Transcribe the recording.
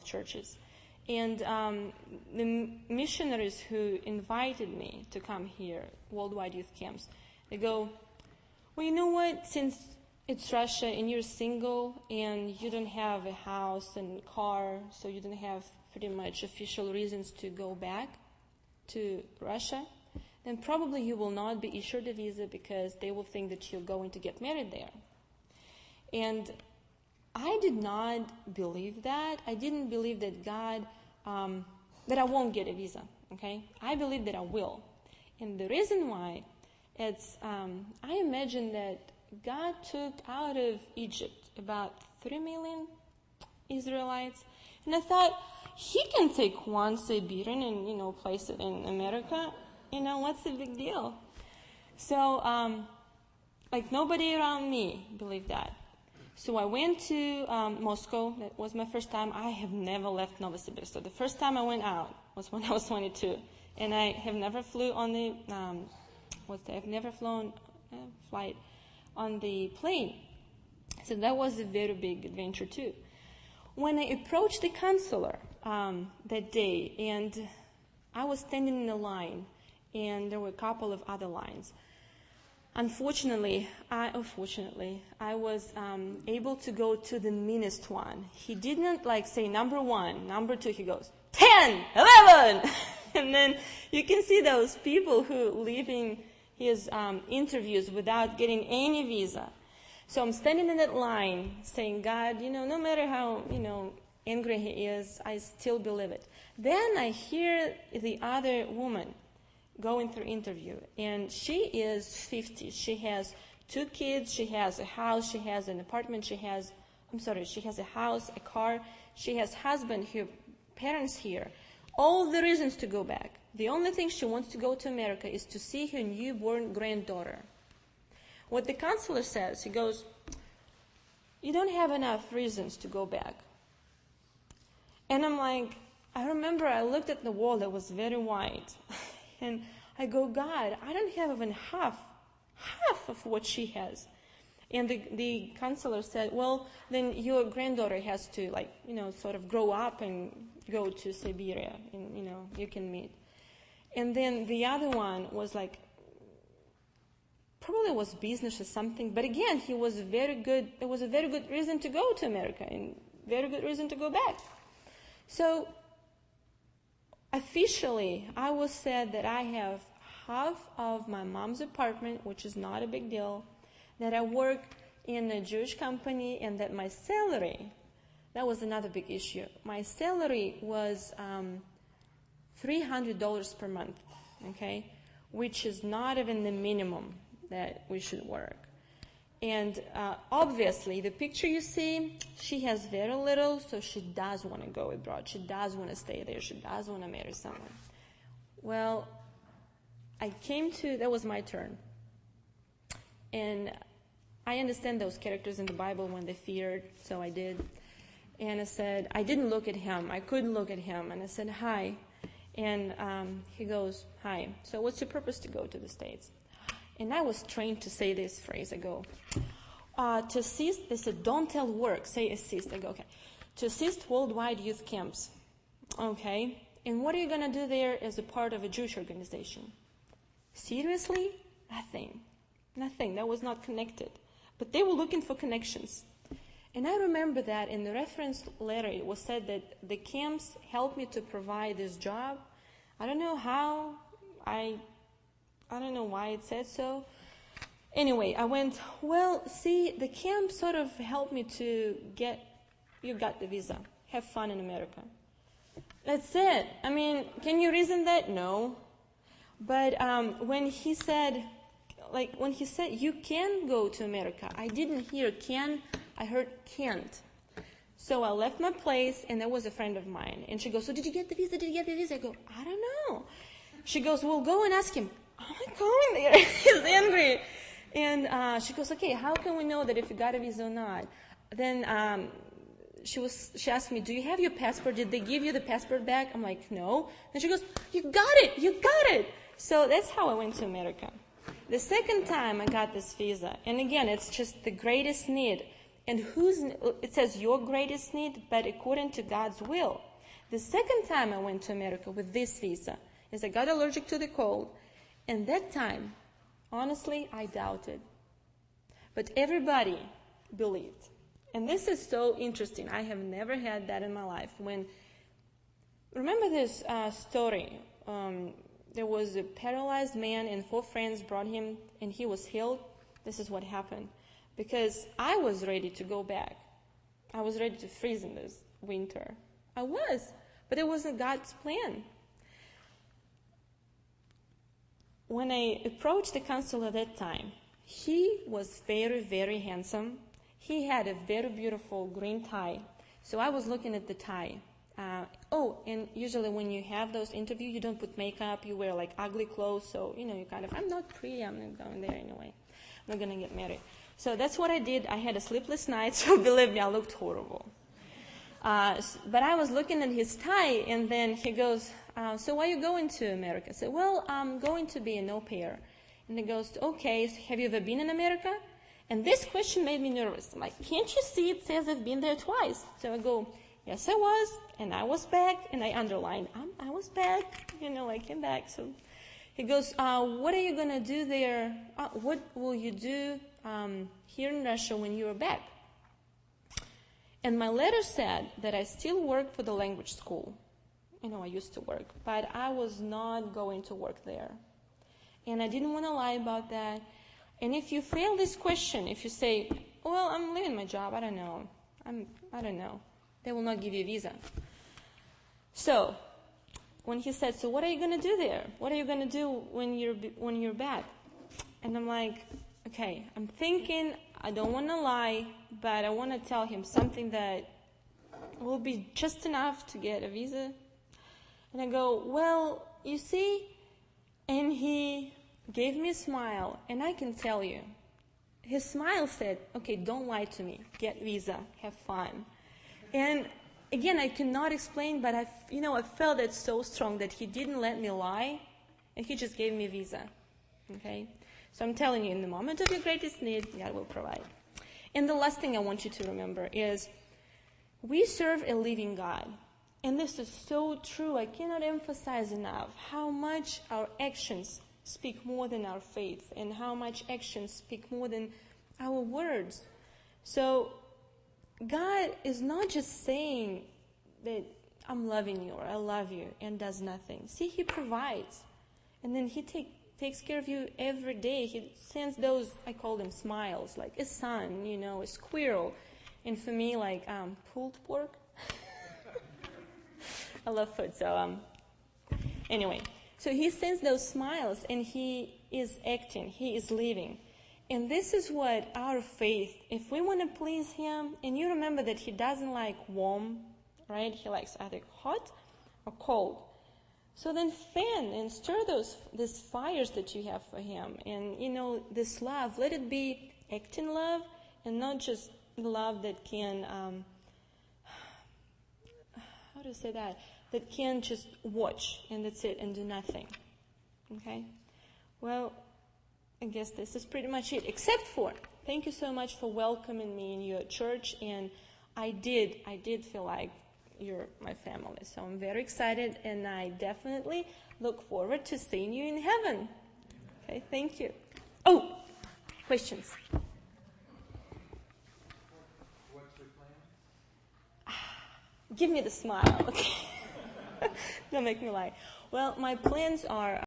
churches. And the missionaries who invited me to come here, worldwide youth camps, they go, well, you know what, since it's Russia and you're single and you don't have a house and car, so you don't have pretty much official reasons to go back to Russia, then probably you will not be issued a visa because they will think that you're going to get married there. And I did not believe that. I didn't believe that God, that I won't get a visa, okay? I believe that I will. And the reason why, it's, I imagine that God took out of Egypt about 3 million Israelites. And I thought, he can take one Siberian and, place it in America. What's the big deal? So, nobody around me believed that. So I went to Moscow. That was my first time. I have never left Novosibirsk. So the first time I went out was when I was 22. And I have never flew on the, I've never flown a flight on the plane. So that was a very big adventure too. When I approached the consular that day, and I was standing in a line, and there were a couple of other lines. Unfortunately, I was able to go to the meanest one. He didn't say number 1, number 2. He goes 10, 11, and then you can see those people who leaving his interviews without getting any visa. So I'm standing in that line saying, God, no matter how angry he is, I still believe it. Then I hear the other woman going through interview, and she is 50. She has 2 kids, she has a house, she has an apartment, she has a house, a car, she has husband, her parents here. All the reasons to go back. The only thing she wants to go to America is to see her newborn granddaughter. What the counselor says, he goes, you don't have enough reasons to go back. And I'm like, I remember I looked at the wall that was very white. And I go, God, I don't have even half of what she has. And the counselor said, well, then your granddaughter has to sort of grow up and go to Siberia and, you can meet. And then the other one was probably was business or something. But again, it was a very good reason to go to America and very good reason to go back. So officially, I was said that I have half of my mom's apartment, which is not a big deal, that I work in a Jewish company, and that my salary, that was another big issue. My salary was $300 per month, okay, which is not even the minimum that we should work. And obviously, the picture you see, she has very little, so she does want to go abroad. She does want to stay there. She does want to marry someone. Well, that was my turn. And I understand those characters in the Bible when they feared, so I did. And I said, I didn't look at him. I couldn't look at him. And I said, hi. And he goes, hi. So what's your purpose to go to the States? And I was trained to say this phrase. I go, to assist, they said, don't tell work, say assist. I go, okay. To assist worldwide youth camps. Okay. And what are you going to do there as a part of a Jewish organization? Seriously? Nothing. That was not connected. But they were looking for connections. And I remember that in the reference letter, it was said that the camps helped me to provide this job. I don't know how. I don't know why it said so. Anyway, I went, well, see, the camp sort of helped me to you got the visa. Have fun in America. That's it. I mean, can you reason that? No. But when he said, you can go to America, I didn't hear can, I heard can't. So I left my place, and there was a friend of mine. And she goes, so did you get the visa? I go, I don't know. She goes, well, go and ask him. I'm not going there. He's angry. And she goes, okay, how can we know that if you got a visa or not? Then she asked me, do you have your passport? Did they give you the passport back? I'm like, no. And she goes, you got it. So that's how I went to America. The second time I got this visa, and again, it's just the greatest need. And it says your greatest need, but according to God's will. The second time I went to America with this visa is I got allergic to the cold. And that time, honestly, I doubted. But everybody believed. And this is so interesting. I have never had that in my life. Remember this story? There was a paralyzed man and 4 friends brought him and he was healed. This is what happened. Because I was ready to go back. I was ready to freeze in this winter. I was. But it wasn't God's plan. When I approached the consul at that time, he was very, very handsome. He had a very beautiful green tie. So I was looking at the tie. And usually when you have those interviews, you don't put makeup, you wear like ugly clothes. So, you kind of, I'm not pretty, I'm not going there anyway. I'm not going to get married. So that's what I did. I had a sleepless night, so believe me, I looked horrible. But I was looking at his tie, and then he goes, so why are you going to America? I said, well, I'm going to be an au pair. And he goes, okay, so have you ever been in America? And this question made me nervous. I'm like, can't you see it says I've been there twice? So I go, yes, I was, and I was back, and I underlined, I was back, I came back. So he goes, what are you going to do there? What will you do here in Russia when you are back? And my letter said that I still work for the language school. I used to work, but I was not going to work there. And I didn't want to lie about that. And if you fail this question, if you say, well, I'm leaving my job, I don't know, they will not give you a visa. So when he said, so what are you going to do there? What are you going to do when you're back? And I'm like, okay, I'm thinking, I don't want to lie, but I want to tell him something that will be just enough to get a visa. And I go, well, you see, and he gave me a smile, and I can tell you, his smile said, okay, don't lie to me, get visa, have fun. And again, I cannot explain, but I felt it so strong that he didn't let me lie, and he just gave me a visa. Okay? So I'm telling you, in the moment of your greatest need, God will provide. And the last thing I want you to remember is we serve a living God. And this is so true. I cannot emphasize enough how much our actions speak more than our faith, and how much actions speak more than our words. So God is not just saying that I'm loving you or I love you and does nothing. See, He provides. And then He takes care of you every day. He sends those, I call them smiles, like a sun, a squirrel. And for me, like pulled pork. I love food, so anyway. So He sends those smiles, and He is acting, He is living. And this is what our faith, if we want to please Him, and you remember that He doesn't like warm, right? He likes either hot or cold. So then fan and stir these fires that you have for Him. And, this love, let it be acting love and not just love that can, how do you say that? That can just watch and that's it and do nothing. Okay? Well, I guess this is pretty much it. Except for, thank you so much for welcoming me in your church. And I did feel like you're my family. So I'm very excited, and I definitely look forward to seeing you in heaven. Okay, thank you. Oh, questions? What's your plan? Give me the smile, okay? Don't make me lie. Well, my plans are